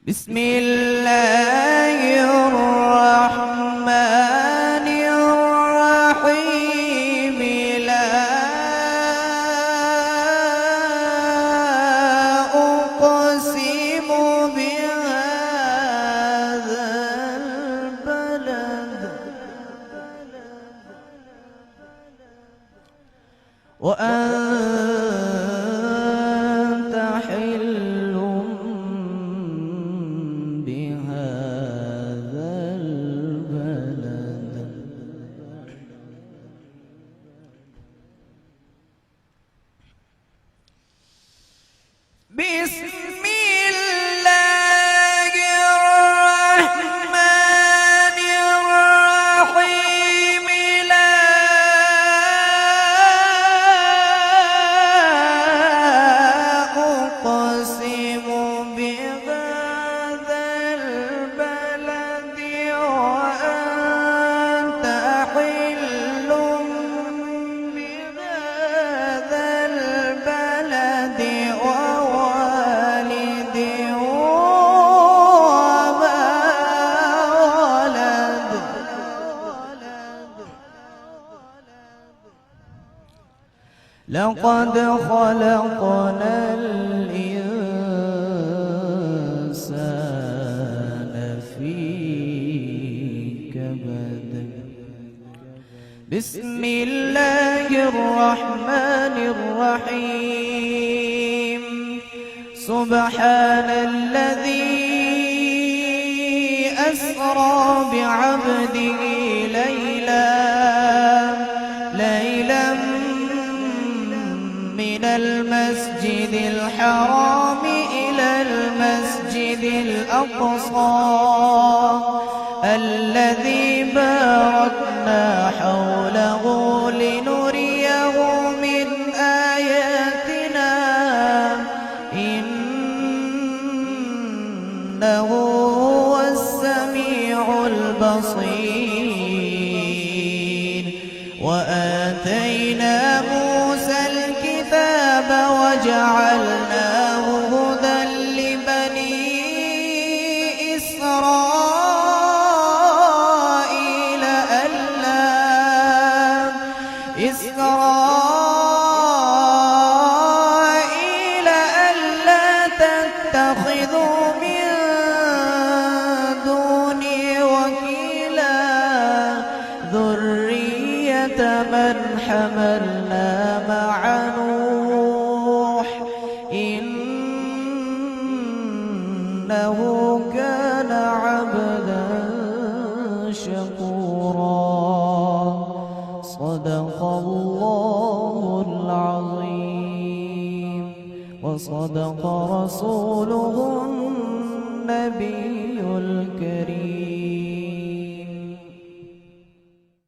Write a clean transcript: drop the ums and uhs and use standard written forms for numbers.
بسم الله الرحمن الرحيم لا أقسم بهذا البلد وأنت حل بهذا البلد بسم الله الرحمن الرحيم لا أقسم بهذا البلد وأنت حل بهذا البلد ووالد وما ولد لقد خلقنا الإنسان في كبد بسم الله الرحمن الرحيم سبحان الذي أسرى بعبده ليلا من المسجد الحرام إلى المسجد الأقصى الذي باركنا حوله لنريه من آياتنا إنه هو السميع البصير وآتينا موسى الكتاب وجعلناه هدى لبني إسرائيل ألا تتخذوا من دوني وكيلا ذرية من حملنا مع نوح إنه كان عبدا شكورا صدق الله العظيم وصدق رسوله النبي